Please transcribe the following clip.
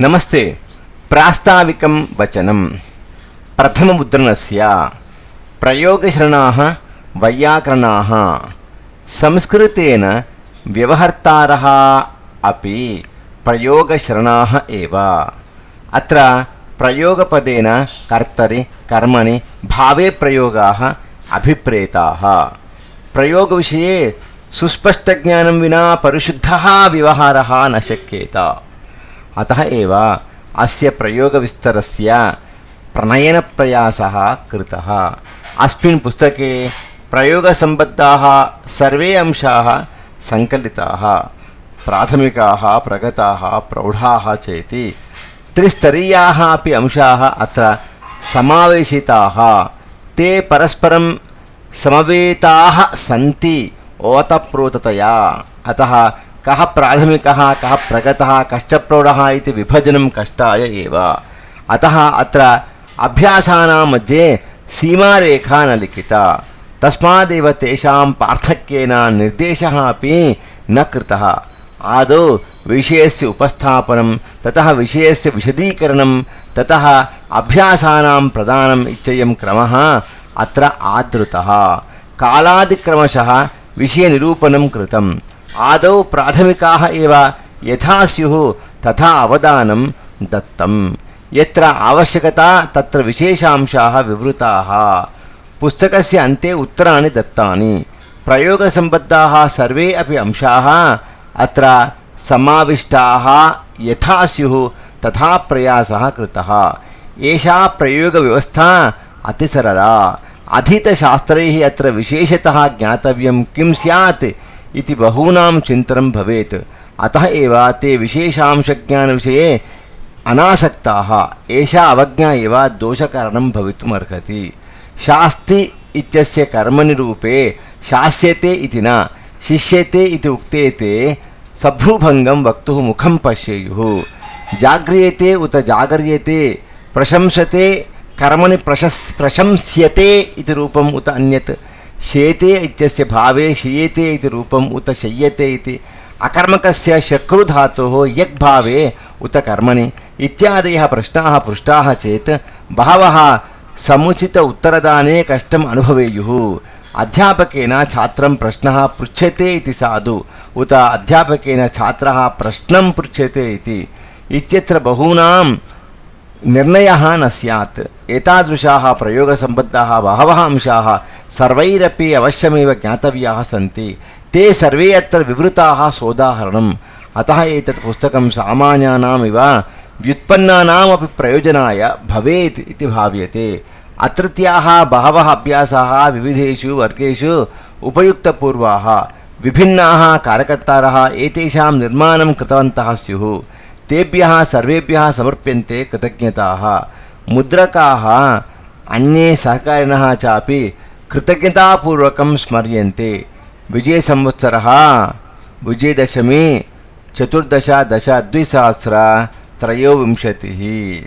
नमस्ते। प्रास्ताविकं वचनं प्रथममुद्रणस्य प्रयोगशरणाः वैयाकरणाः संस्कृतेन व्यवहर्तारः अपि प्रयोगशरणाः एव। अत्र प्रयोगपदेन कर्तरि कर्मणि भावे प्रयोगाः अभिप्रेताः। प्रयोगविषये सुस्पष्टज्ञानं विना परिशुद्धः व्यवहारः न शक्येत। अतः एव अस्य प्रयोगविस्तरस्य प्रणयनप्रयासः कृतः। अस्मिन् पुस्तके प्रयोगसम्बद्धाः सर्वे अंशाः सङ्कलिताः। प्राथमिकाः, प्रगताः, प्रौढाः चेति त्रिस्तरीयाः अपि अंशाः अत्र समावेशिताः। ते परस्परं समवेताः सन्ति ओतप्रोततया। अतः कः प्राथमिकः, कः प्रगतः, कश्च प्रौढः इति विभजनं कष्टाय एव। अतः अत्र अभ्यासानां मध्ये सीमारेखा न लिखिता। तस्मादेव तेषां पार्थक्येन निर्देशः अपि न कृतः। आदौ विषयस्य उपस्थापनं, ततः विषयस्य विशदीकरणं, ततः अभ्यासानां प्रदानम् इत्ययं क्रमः अत्र आदृतः। कालादिक्रमशः विषयनिरूपणं कृतम्। आदौ प्राथमिकाः एव यथा स्युः तथा अवधानं दत्तं। यत्र आवश्यकता तत्र विशेषांशाः विवृताः। पुस्तकस्य अन्ते उत्तराणि दत्तानि। प्रयोगसम्बद्धाः सर्वे अपि अंशाः अत्र समाविष्टाः। यथा स्युः तथा प्रयासः कृतः। एषा प्रयोगव्यवस्था अतिसरला। अधीतशास्त्रैः अत्र विशेषतः ज्ञातव्यं किं स्यात् इति बहूनां चिन्तनं भवेत्। अतः एव ते विशेषांशज्ञानविषये अनासक्ताः। एषा अवज्ञा एव दोषकारणं भवितुमर्हति। शास्ति इत्यस्य कर्मनिरूपे शास्यते इति न शिष्यते इति उक्ते ते सभ्रूभङ्गं वक्तुः मुखं पश्येयुः। जाग्रियते उत जागर्यते, प्रशंसते कर्मणि प्रशंस्यते इति रूपम् उत अन्यत्, शेते इत्यस्य भावे शयेते इति रूपम् उत शय्यते इति, अकर्मकस्य शक्रुधातोः यग्भावे उत कर्मणि इत्यादयः प्रश्नाः पृष्टाः चेत् बहवः समुचित उत्तरदाने कष्टम् अनुभवेयुः। अध्यापकेन छात्रं प्रश्नः पृच्छ्यते इति साधु, उत अध्यापकेन छात्रः प्रश्नं पृच्छ्यते इति इत्यत्र बहूनां निर्णयः न स्यात्। एतादृशाः प्रयोगसम्बद्धाः बहवः अंशाः सर्वैरपि अवश्यमेव ज्ञातव्याः सन्ति। ते सर्वे अत्र विवृताः सोदाहरणम्। अतः एतत् पुस्तकं सामान्यानामिव व्युत्पन्नानामपि प्रयोजनाय भवेत् इति भाव्यते। अत्रत्याः बहवः अभ्यासाः विविधेषु वर्गेषु उपयुक्तपूर्वाः। विभिन्नाः कार्यकर्तारः एतेषां निर्माणं कृतवन्तः स्युः। तेभ्यः सर्वेभ्यः समर्प्यन्ते कृतज्ञताः। मुद्रकाः अन्ये सहकारिणः चापि कृतज्ञतापूर्वकं स्मर्यन्ते। विजयसंवत्सरः विजयदशमी 14/10/2023